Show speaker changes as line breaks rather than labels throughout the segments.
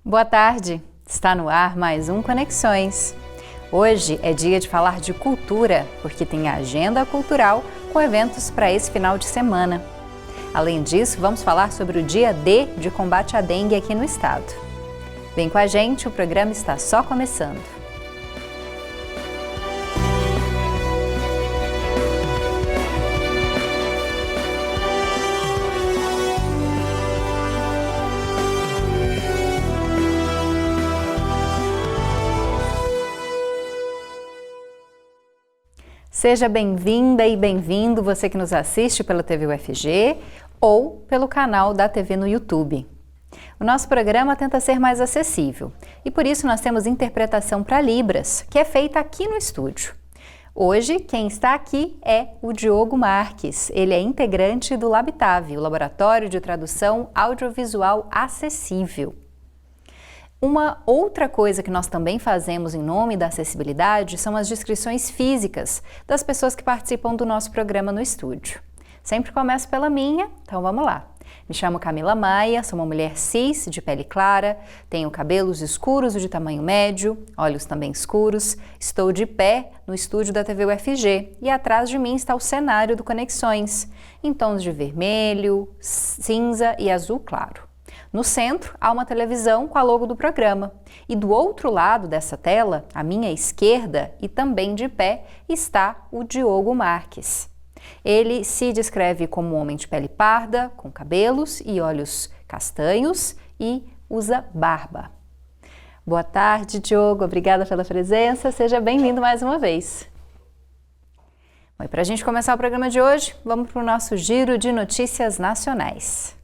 Boa tarde! Está no ar mais um Conexões. Hoje é dia de falar de cultura, porque tem a agenda cultural com eventos para esse final de semana. Além disso, vamos falar sobre o dia D de combate à dengue aqui no estado. Vem com a gente, o programa está só começando. Seja bem-vinda e bem-vindo você que nos assiste pela TV UFG ou pelo canal da TV no YouTube. O nosso programa tenta ser mais acessível e por isso nós temos interpretação para Libras, que é feita aqui no estúdio. Hoje, quem está aqui é o Diogo Marques. Ele é integrante do Labitave, o Laboratório de Tradução Audiovisual Acessível. Uma outra coisa que nós também fazemos em nome da acessibilidade são as descrições físicas das pessoas que participam do nosso programa no estúdio. Sempre começo pela minha, então vamos lá. Me chamo Camila Maia, sou uma mulher cis, de pele clara, tenho cabelos escuros de tamanho médio, olhos também escuros, estou de pé no estúdio da TV UFG e atrás de mim está o cenário do Conexões, em tons de vermelho, cinza e azul claro. No centro, há uma televisão com a logo do programa. E do outro lado dessa tela, à minha esquerda e também de pé, está o Diogo Marques. Ele se descreve como um homem de pele parda, com cabelos e olhos castanhos e usa barba. Boa tarde, Diogo. Obrigada pela presença. Seja bem-vindo mais uma vez. Bom, e para a gente começar o programa de hoje, vamos para o nosso giro de notícias nacionais.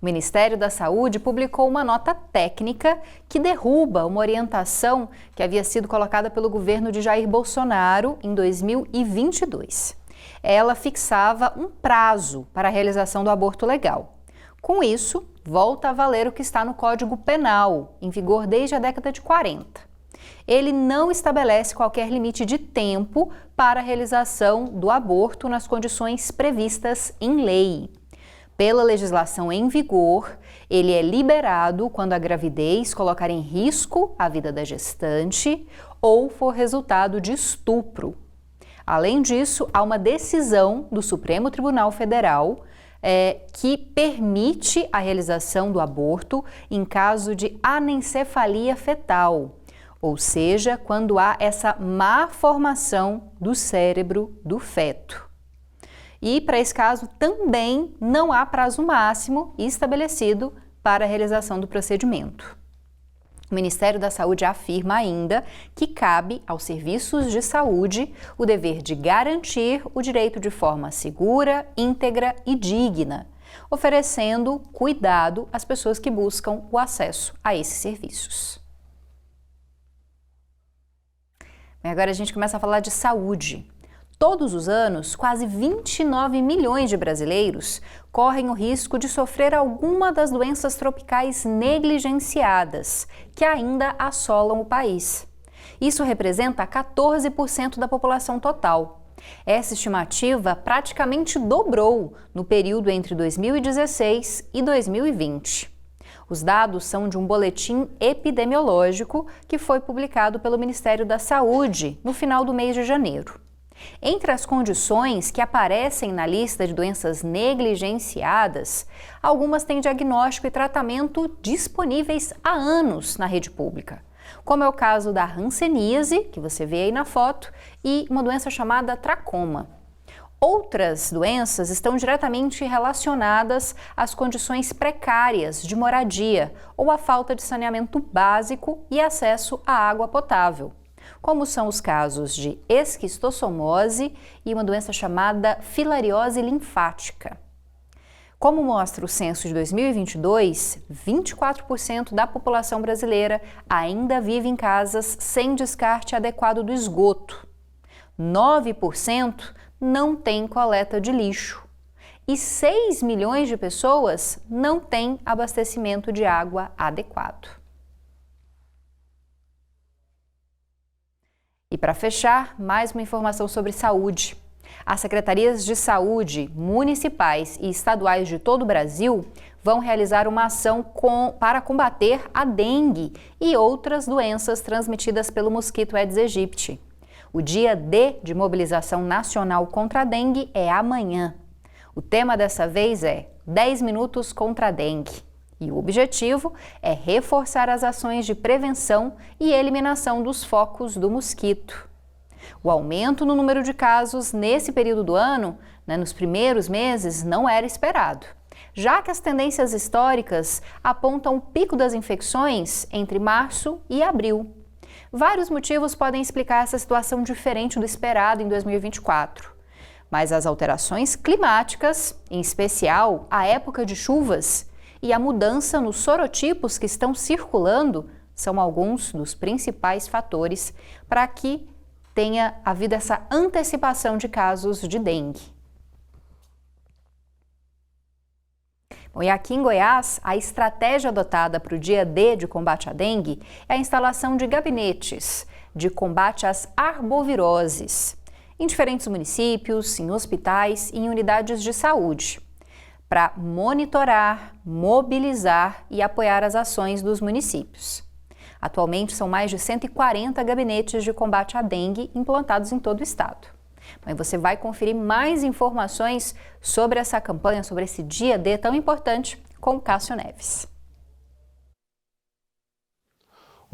O Ministério da Saúde publicou uma nota técnica que derruba uma orientação que havia sido colocada pelo governo de Jair Bolsonaro em 2022. Ela fixava um prazo para a realização do aborto legal. Com isso, volta a valer o que está no Código Penal, em vigor desde a década de 40. Ele não estabelece qualquer limite de tempo para a realização do aborto nas condições previstas em lei. Pela legislação em vigor, ele é liberado quando a gravidez colocar em risco a vida da gestante ou for resultado de estupro. Além disso, há uma decisão do Supremo Tribunal Federal que permite a realização do aborto em caso de anencefalia fetal, ou seja, quando há essa má formação do cérebro do feto. E, para esse caso, também não há prazo máximo estabelecido para a realização do procedimento. O Ministério da Saúde afirma ainda que cabe aos serviços de saúde o dever de garantir o direito de forma segura, íntegra e digna, oferecendo cuidado às pessoas que buscam o acesso a esses serviços. E agora a gente começa a falar de saúde. Todos os anos, quase 29 milhões de brasileiros correm o risco de sofrer alguma das doenças tropicais negligenciadas, que ainda assolam o país. Isso representa 14% da população total. Essa estimativa praticamente dobrou no período entre 2016 e 2020. Os dados são de um boletim epidemiológico que foi publicado pelo Ministério da Saúde no final do mês de janeiro. Entre as condições que aparecem na lista de doenças negligenciadas, algumas têm diagnóstico e tratamento disponíveis há anos na rede pública, como é o caso da hanseníase, que você vê aí na foto, e uma doença chamada tracoma. Outras doenças estão diretamente relacionadas às condições precárias de moradia ou à falta de saneamento básico e acesso à água potável, como são os casos de esquistossomose e uma doença chamada filariose linfática. Como mostra o censo de 2022, 24% da população brasileira ainda vive em casas sem descarte adequado do esgoto. 9% não tem coleta de lixo. E 6 milhões de pessoas não têm abastecimento de água adequado. E para fechar, mais uma informação sobre saúde. As secretarias de saúde municipais e estaduais de todo o Brasil vão realizar uma ação para combater a dengue e outras doenças transmitidas pelo mosquito Aedes aegypti. O dia D de mobilização nacional contra a dengue é amanhã. O tema dessa vez é 10 minutos contra a dengue. E o objetivo é reforçar as ações de prevenção e eliminação dos focos do mosquito. O aumento no número de casos nesse período do ano, nos primeiros meses, não era esperado, já que as tendências históricas apontam o pico das infecções entre março e abril. Vários motivos podem explicar essa situação diferente do esperado em 2024. Mas as alterações climáticas, em especial a época de chuvas e a mudança nos sorotipos que estão circulando, são alguns dos principais fatores para que tenha havido essa antecipação de casos de dengue. Bom, e aqui em Goiás, a estratégia adotada para o dia D de combate à dengue é a instalação de gabinetes de combate às arboviroses em diferentes municípios, em hospitais e em unidades de saúde, para monitorar, mobilizar e apoiar as ações dos municípios. Atualmente, são mais de 140 gabinetes de combate à dengue implantados em todo o estado. Mas você vai conferir mais informações sobre essa campanha, sobre esse dia D tão importante, com o Cássio Neves.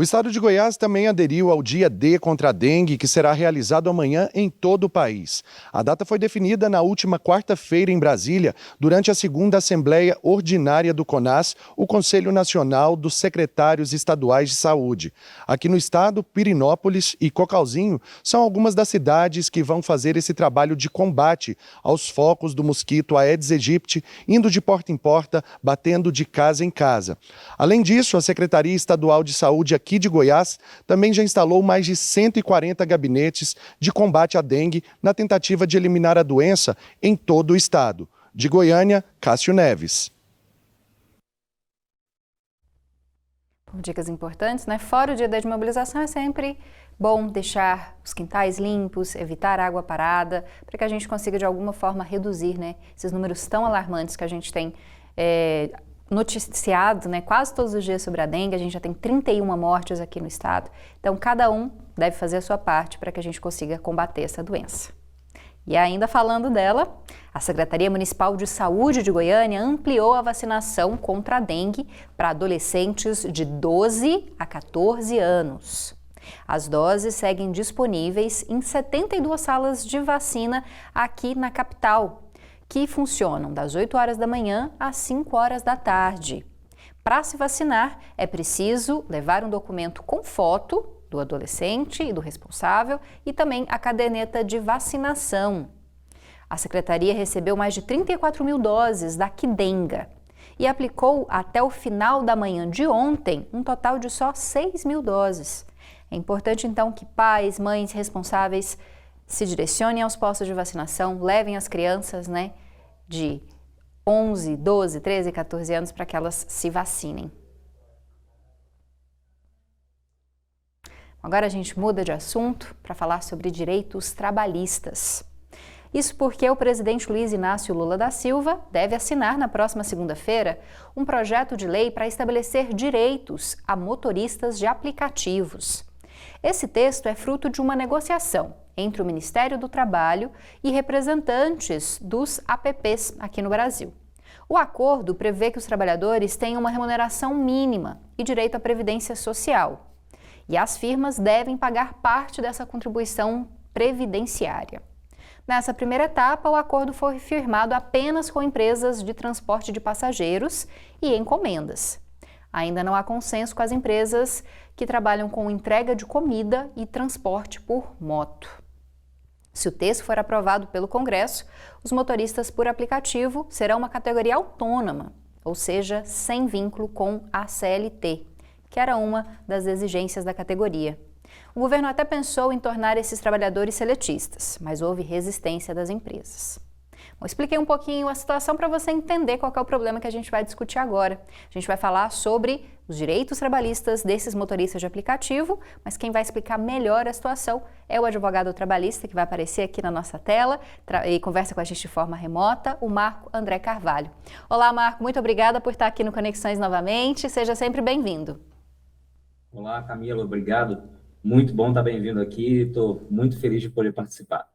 O estado de Goiás também aderiu ao Dia D contra a dengue, que será realizado amanhã em todo o país. A data foi definida na última quarta-feira em Brasília, durante a segunda Assembleia Ordinária do CONAS, o Conselho Nacional dos Secretários Estaduais de Saúde. Aqui no estado, Pirinópolis e Cocalzinho são algumas das cidades que vão fazer esse trabalho de combate aos focos do mosquito Aedes aegypti, indo de porta em porta, batendo de casa em casa. Além disso, a Secretaria Estadual de Saúde aqui de Goiás também já instalou mais de 140 gabinetes de combate à dengue na tentativa de eliminar a doença em todo o estado. De Goiânia, Cássio Neves.
Dicas importantes, Fora o dia de mobilização, é sempre bom deixar os quintais limpos, evitar água parada, para que a gente consiga de alguma forma reduzir, esses números tão alarmantes que a gente tem noticiado, quase todos os dias sobre a dengue. A gente já tem 31 mortes aqui no estado. Então, cada um deve fazer a sua parte para que a gente consiga combater essa doença. E ainda falando dela, a Secretaria Municipal de Saúde de Goiânia ampliou a vacinação contra a dengue para adolescentes de 12 a 14 anos. As doses seguem disponíveis em 72 salas de vacina aqui na capital, que funcionam das 8 horas da manhã às 5 horas da tarde. Para se vacinar, é preciso levar um documento com foto do adolescente e do responsável e também a caderneta de vacinação. A Secretaria recebeu mais de 34 mil doses da Qdenga e aplicou até o final da manhã de ontem um total de só 6 mil doses. É importante, então, que pais, mães responsáveis se direcionem aos postos de vacinação, levem as crianças, de 11, 12, 13, 14 anos para que elas se vacinem. Agora a gente muda de assunto para falar sobre direitos trabalhistas. Isso porque o presidente Luiz Inácio Lula da Silva deve assinar na próxima segunda-feira um projeto de lei para estabelecer direitos a motoristas de aplicativos. Esse texto é fruto de uma negociação entre o Ministério do Trabalho e representantes dos apps aqui no Brasil. O acordo prevê que os trabalhadores tenham uma remuneração mínima e direito à previdência social. E as firmas devem pagar parte dessa contribuição previdenciária. Nessa primeira etapa, o acordo foi firmado apenas com empresas de transporte de passageiros e encomendas. Ainda não há consenso com as empresas que trabalham com entrega de comida e transporte por moto. Se o texto for aprovado pelo Congresso, os motoristas por aplicativo serão uma categoria autônoma, ou seja, sem vínculo com a CLT, que era uma das exigências da categoria. O governo até pensou em tornar esses trabalhadores seletistas, mas houve resistência das empresas. Eu expliquei um pouquinho a situação para você entender qual que é o problema que a gente vai discutir agora. A gente vai falar sobre os direitos trabalhistas desses motoristas de aplicativo, mas quem vai explicar melhor a situação é o advogado trabalhista que vai aparecer aqui na nossa tela e conversa com a gente de forma remota, o Marco André Carvalho. Olá, Marco, muito obrigada por estar aqui no Conexões novamente, seja sempre bem-vindo.
Olá, Camila, obrigado. Muito bom estar bem-vindo aqui, estou muito feliz de poder participar.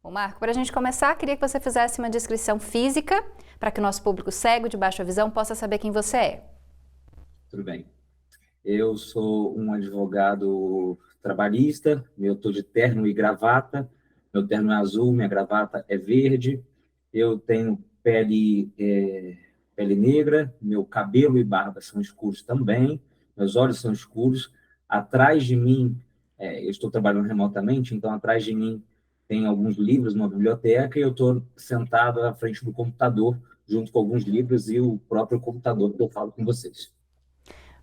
Bom, Marco, para a gente começar, queria que você fizesse uma descrição física para que o nosso público cego de baixa visão possa saber quem você é.
Tudo bem. Eu sou um advogado trabalhista, eu estou de terno e gravata, meu terno é azul, minha gravata é verde, eu tenho pele negra, meu cabelo e barba são escuros também, meus olhos são escuros, atrás de mim, eu estou trabalhando remotamente, então atrás de mim tem alguns livros numa biblioteca e eu estou sentado à frente do computador, junto com alguns livros e o próprio computador que eu falo com vocês.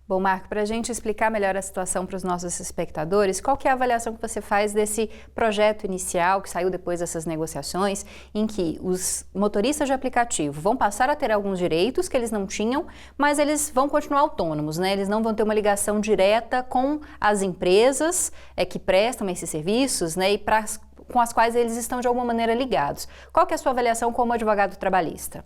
Bom, Marco, para a gente explicar melhor a situação para os nossos espectadores, qual que é a avaliação que você faz desse projeto inicial que saiu depois dessas negociações, em que os motoristas de aplicativo vão passar a ter alguns direitos que eles não tinham, mas eles vão continuar autônomos, né? Eles não vão ter uma ligação direta com as empresas que prestam esses serviços, né? Com as quais eles estão de alguma maneira ligados. Qual que é a sua avaliação como advogado trabalhista?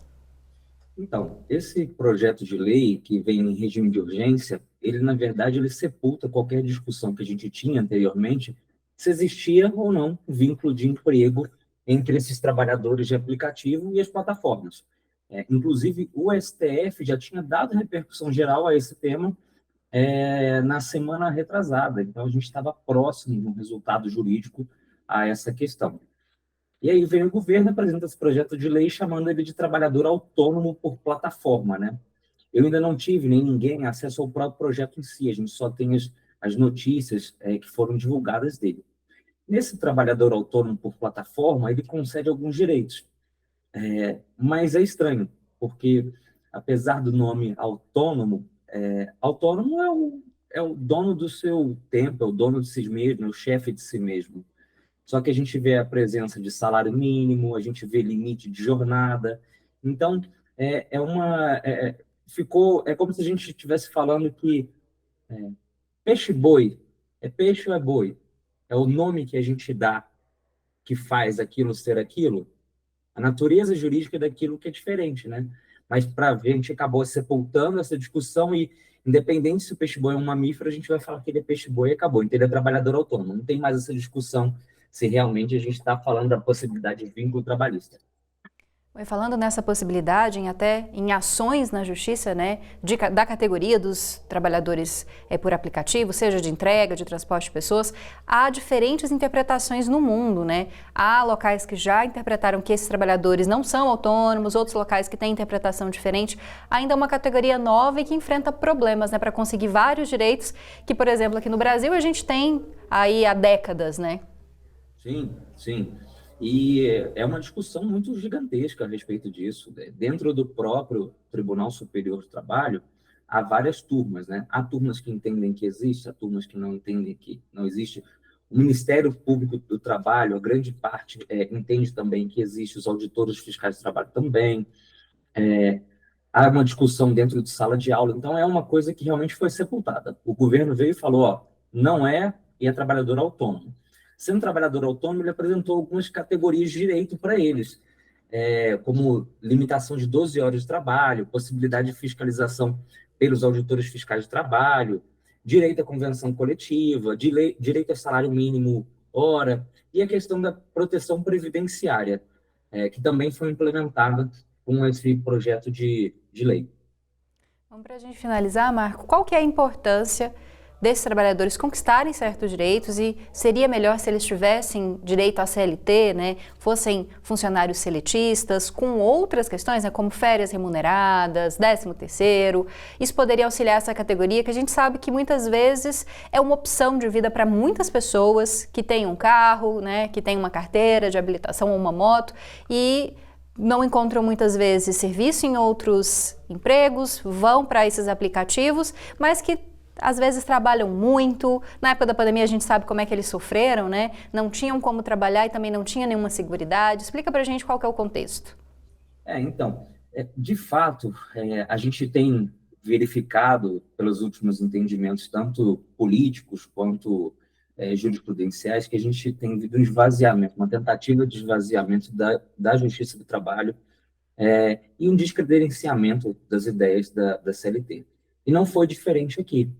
Então, esse projeto de lei que vem em regime de urgência, ele, na verdade, ele sepulta qualquer discussão que a gente tinha anteriormente, se existia ou não vínculo de emprego entre esses trabalhadores de aplicativo e as plataformas. Inclusive, o STF já tinha dado repercussão geral a esse tema na semana retrasada, então a gente estava próximo do resultado jurídico a essa questão. E aí vem o governo, apresenta esse projeto de lei chamando ele de trabalhador autônomo por plataforma, né? Eu ainda não tive, nem ninguém, acesso ao próprio projeto em si, a gente só tem as notícias que foram divulgadas dele. Nesse trabalhador autônomo por plataforma, ele concede alguns direitos, mas é estranho, porque apesar do nome autônomo, autônomo é o dono do seu tempo, é o dono de si mesmo, é o chefe de si mesmo. Só que a gente vê a presença de salário mínimo, a gente vê limite de jornada. Então, é como se a gente estivesse falando que peixe-boi é peixe ou é boi? É o nome que a gente dá que faz aquilo ser aquilo. A natureza jurídica daquilo que é diferente, né? Mas para ver, a gente acabou sepultando essa discussão e, independente se o peixe-boi é um mamífero, a gente vai falar que ele é peixe-boi e acabou. Então, ele é trabalhador autônomo. Não tem mais essa discussão se realmente a gente está falando da possibilidade de vínculo trabalhista.
Falando nessa possibilidade, até em ações na justiça, né, da categoria dos trabalhadores por aplicativo, seja de entrega, de transporte de pessoas, há diferentes interpretações no mundo, né? Há locais que já interpretaram que esses trabalhadores não são autônomos, outros locais que têm interpretação diferente. Ainda é uma categoria nova e que enfrenta problemas, né, para conseguir vários direitos que, por exemplo, aqui no Brasil a gente tem aí há décadas, né?
Sim, sim. E é uma discussão muito gigantesca a respeito disso. Dentro do próprio Tribunal Superior do Trabalho, há várias turmas, né? Há turmas que entendem que existe, há turmas que não entendem que não existe. O Ministério Público do Trabalho, a grande parte, entende também que existe, os auditores fiscais do trabalho também. Há uma discussão dentro de sala de aula. Então, é uma coisa que realmente foi sepultada. O governo veio e falou, ó, não é e é trabalhador autônomo. Sendo trabalhador autônomo, ele apresentou algumas categorias de direito para eles, como limitação de 12 horas de trabalho, possibilidade de fiscalização pelos auditores fiscais de trabalho, direito à convenção coletiva, direito a salário mínimo hora, e a questão da proteção previdenciária, que também foi implementada com esse projeto de lei.
Vamos para a gente finalizar, Marco, qual que é a importância desses trabalhadores conquistarem certos direitos e seria melhor se eles tivessem direito à CLT, né, fossem funcionários seletistas, com outras questões, né, como férias remuneradas, 13º, isso poderia auxiliar essa categoria que a gente sabe que muitas vezes é uma opção de vida para muitas pessoas que têm um carro, né, que têm uma carteira de habilitação ou uma moto e não encontram muitas vezes serviço em outros empregos, vão para esses aplicativos, mas que às vezes trabalham muito. Na época da pandemia a gente sabe como é que eles sofreram, né? Não tinham como trabalhar e também não tinha nenhuma seguridade. Explica pra gente qual que é o contexto.
De fato, a gente tem verificado pelos últimos entendimentos, tanto políticos quanto jurisprudenciais, que a gente tem visto um esvaziamento, uma tentativa de esvaziamento da Justiça do Trabalho e um descredenciamento das ideias da CLT. E não foi diferente aqui.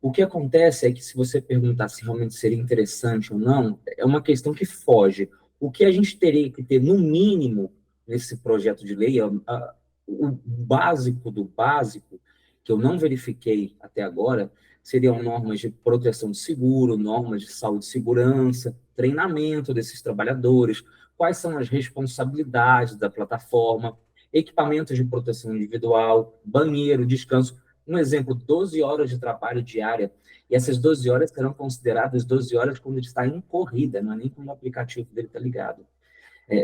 O que acontece é que, se você perguntar se realmente seria interessante ou não, é uma questão que foge. O que a gente teria que ter, no mínimo, nesse projeto de lei, o básico do básico, que eu não verifiquei até agora, seriam normas de proteção de seguro, normas de saúde e segurança, treinamento desses trabalhadores, quais são as responsabilidades da plataforma, equipamentos de proteção individual, banheiro, descanso. Um exemplo, 12 horas de trabalho diária, e essas 12 horas serão consideradas 12 horas quando ele está em corrida, não é nem quando o aplicativo dele está ligado.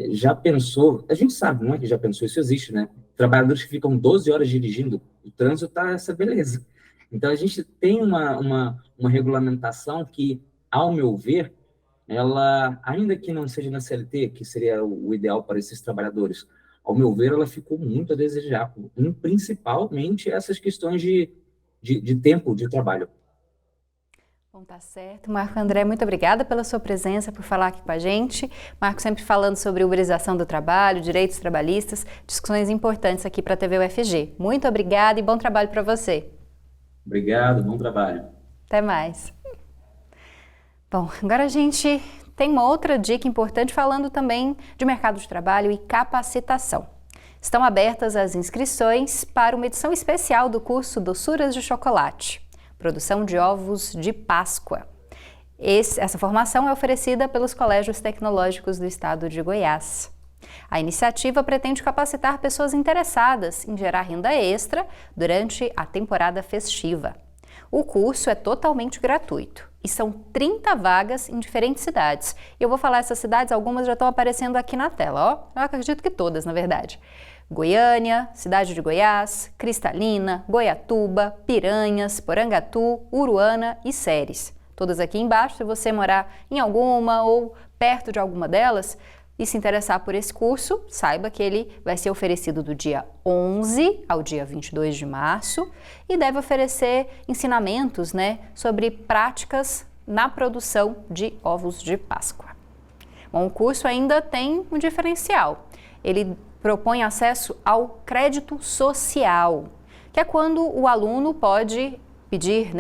Já pensou, a gente sabe, não é que já pensou, isso existe, né? Trabalhadores que ficam 12 horas dirigindo, o trânsito está essa beleza. Então, a gente tem uma regulamentação que, ao meu ver, ela, ainda que não seja na CLT, que seria o ideal para esses trabalhadores, ao meu ver, ela ficou muito a desejar, principalmente essas questões de tempo de trabalho.
Bom, tá certo. Marco André, muito obrigada pela sua presença, por falar aqui com a gente. Marco sempre falando sobre uberização do trabalho, direitos trabalhistas, discussões importantes aqui para a TV UFG. Muito obrigada e bom trabalho para você.
Obrigado, bom trabalho.
Até mais. Bom, agora a gente tem uma outra dica importante falando também de mercado de trabalho e capacitação. Estão abertas as inscrições para uma edição especial do curso Doçuras de Chocolate, produção de ovos de Páscoa. Essa formação é oferecida pelos colégios tecnológicos do estado de Goiás. A iniciativa pretende capacitar pessoas interessadas em gerar renda extra durante a temporada festiva. O curso é totalmente gratuito e são 30 vagas em diferentes cidades. Eu vou falar essas cidades, algumas já estão aparecendo aqui na tela, ó. Eu acredito que todas, na verdade. Goiânia, Cidade de Goiás, Cristalina, Goiatuba, Piranhas, Porangatu, Uruana e Ceres. Todas aqui embaixo. Se você morar em alguma ou perto de alguma delas e se interessar por esse curso, saiba que ele vai ser oferecido do dia 11 ao dia 22 de março e deve oferecer ensinamentos, sobre práticas na produção de ovos de Páscoa. Bom, o curso ainda tem um diferencial. Ele propõe acesso ao crédito social, que é quando o aluno pode pedir,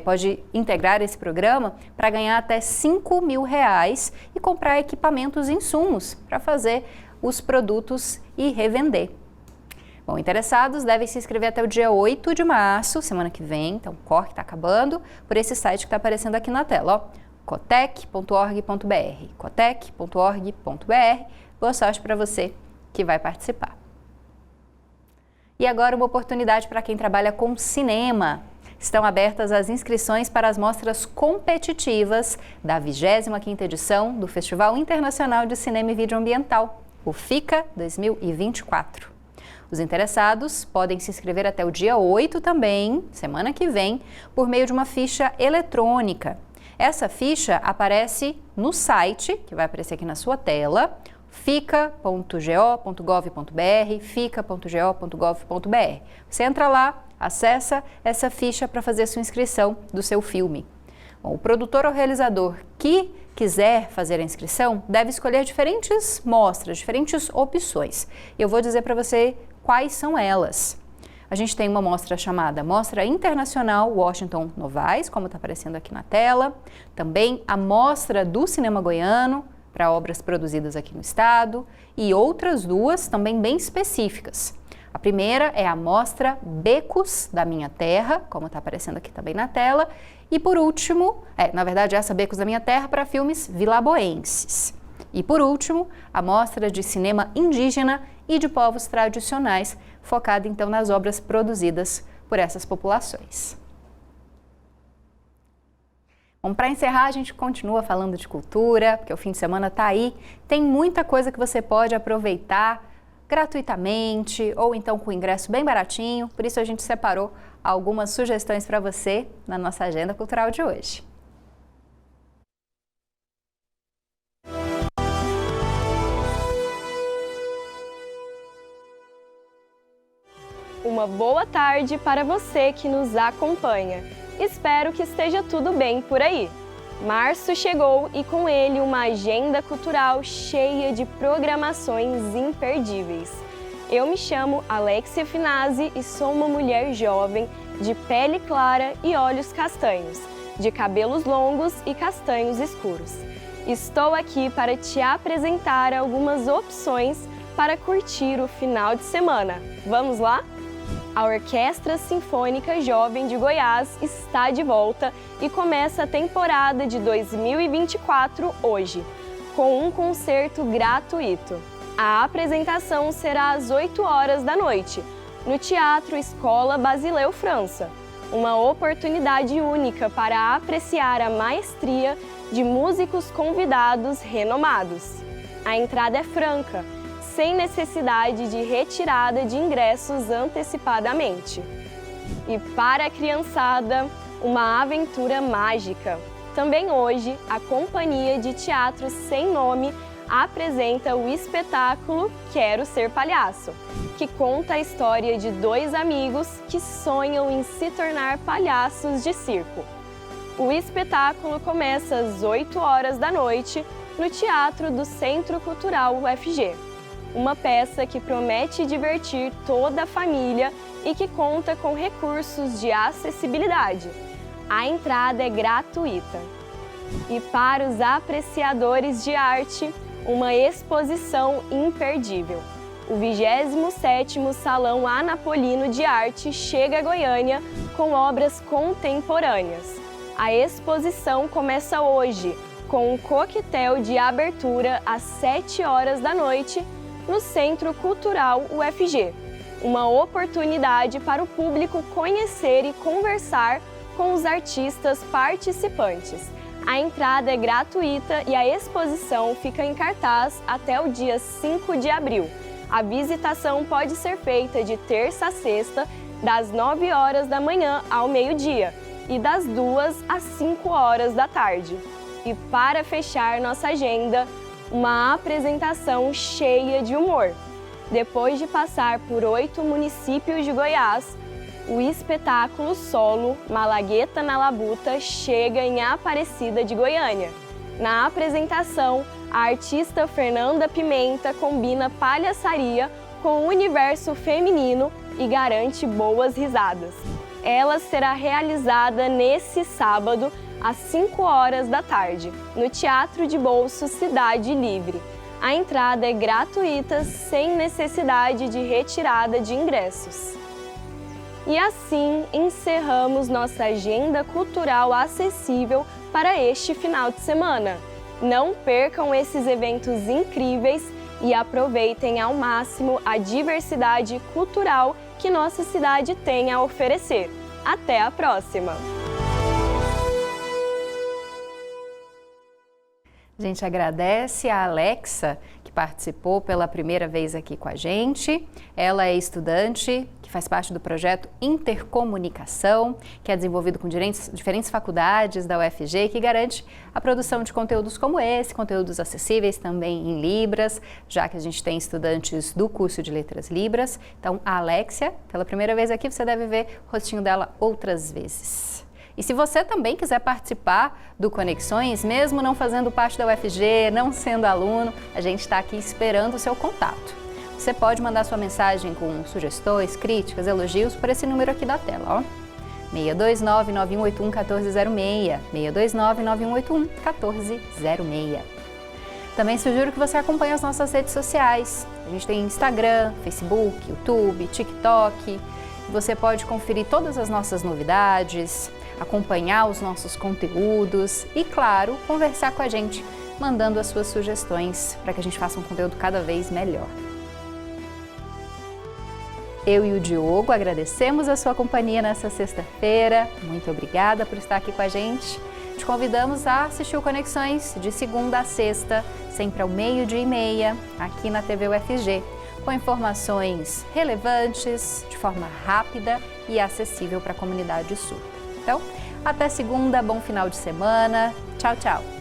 pode integrar esse programa para ganhar até R$5.000 e comprar equipamentos e insumos para fazer os produtos e revender. Bom, interessados devem se inscrever até o dia 8 de março, semana que vem, então corre que está acabando, por esse site que está aparecendo aqui na tela, cotec.org.br, cotec.org.br. Boa sorte para você que vai participar. E agora uma oportunidade para quem trabalha com cinema. Estão abertas as inscrições para as mostras competitivas da 25ª edição do Festival Internacional de Cinema e Vídeo Ambiental, o FICA 2024. Os interessados podem se inscrever até o dia 8 também, semana que vem, por meio de uma ficha eletrônica. Essa ficha aparece no site, que vai aparecer aqui na sua tela, fica.go.gov.br, fica.go.gov.br. Você entra lá, acessa essa ficha para fazer a sua inscrição do seu filme. Bom, o produtor ou realizador que quiser fazer a inscrição deve escolher diferentes mostras, diferentes opções. Eu vou dizer para você quais são elas. A gente tem uma mostra chamada Mostra Internacional Washington Novaes, como está aparecendo aqui na tela. Também a Mostra do Cinema Goiano, para obras produzidas aqui no estado, e outras duas também bem específicas. A primeira é a Mostra Becos da Minha Terra, como está aparecendo aqui também na tela, e por último, na verdade essa Becos da Minha Terra para filmes vilaboenses. E por último, a Mostra de Cinema Indígena e de Povos Tradicionais, focada então nas obras produzidas por essas populações. Bom, para encerrar, a gente continua falando de cultura, porque o fim de semana está aí. Tem muita coisa que você pode aproveitar gratuitamente ou então com ingresso bem baratinho. Por isso a gente separou algumas sugestões para você na nossa agenda cultural de hoje.
Uma boa tarde para você que nos acompanha. Espero que esteja tudo bem por aí. Março chegou e com ele uma agenda cultural cheia de programações imperdíveis. Eu me chamo Alexia Finazzi e sou uma mulher jovem, de pele clara e olhos castanhos, de cabelos longos e castanhos escuros. Estou aqui para te apresentar algumas opções para curtir o final de semana. Vamos lá? A Orquestra Sinfônica Jovem de Goiás está de volta e começa a temporada de 2024 hoje, com um concerto gratuito. A apresentação será às 8 horas da noite, no Teatro Escola Basileu França, uma oportunidade única para apreciar a maestria de músicos convidados renomados. A entrada é franca, sem necessidade de retirada de ingressos antecipadamente. E para a criançada, uma aventura mágica. Também hoje, a Companhia de Teatro Sem Nome apresenta o espetáculo Quero Ser Palhaço, que conta a história de dois amigos que sonham em se tornar palhaços de circo. O espetáculo começa às 8 horas da noite no Teatro do Centro Cultural UFG. Uma peça que promete divertir toda a família e que conta com recursos de acessibilidade. A entrada é gratuita. E para os apreciadores de arte, uma exposição imperdível. O 27º Salão Anapolino de Arte chega a Goiânia com obras contemporâneas. A exposição começa hoje, com um coquetel de abertura às 7 horas da noite, no Centro Cultural UFG, uma oportunidade para o público conhecer e conversar com os artistas participantes. A entrada é gratuita e a exposição fica em cartaz até o dia 5 de abril. A visitação pode ser feita de terça a sexta, das 9 horas da manhã ao meio-dia e das 2 às 5 horas da tarde. E para fechar nossa agenda, uma apresentação cheia de humor. Depois de passar por 8 municípios de Goiás, o espetáculo solo Malagueta na Labuta chega em Aparecida de Goiânia. Na apresentação, a artista Fernanda Pimenta combina palhaçaria com o universo feminino e garante boas risadas. Ela será realizada nesse sábado, às 5 horas da tarde, no Teatro de Bolso Cidade Livre. A entrada é gratuita, sem necessidade de retirada de ingressos. E assim encerramos nossa agenda cultural acessível para este final de semana. Não percam esses eventos incríveis e aproveitem ao máximo a diversidade cultural que nossa cidade tem a oferecer. Até a próxima!
A gente agradece a Alexa, que participou pela primeira vez aqui com a gente. Ela é estudante que faz parte do projeto Intercomunicação, que é desenvolvido com diferentes faculdades da UFG, que garante a produção de conteúdos como esse, conteúdos acessíveis também em Libras, já que a gente tem estudantes do curso de Letras Libras. Então, a Alexia, pela primeira vez aqui, você deve ver o rostinho dela outras vezes. E se você também quiser participar do Conexões, mesmo não fazendo parte da UFG, não sendo aluno, a gente está aqui esperando o seu contato. Você pode mandar sua mensagem com sugestões, críticas, elogios por esse número aqui da tela, ó. 629-9181-1406, 629-9181-1406. Também sugiro que você acompanhe as nossas redes sociais. A gente tem Instagram, Facebook, YouTube, TikTok. Você pode conferir todas as nossas novidades, acompanhar os nossos conteúdos e, claro, conversar com a gente, mandando as suas sugestões para que a gente faça um conteúdo cada vez melhor. Eu e o Diogo agradecemos a sua companhia nessa sexta-feira. Muito obrigada por estar aqui com a gente. Te convidamos a assistir o Conexões de segunda a sexta, sempre ao 12:30, aqui na TV UFG, com informações relevantes, de forma rápida e acessível para a comunidade surda. Então, até segunda, bom final de semana. Tchau, tchau!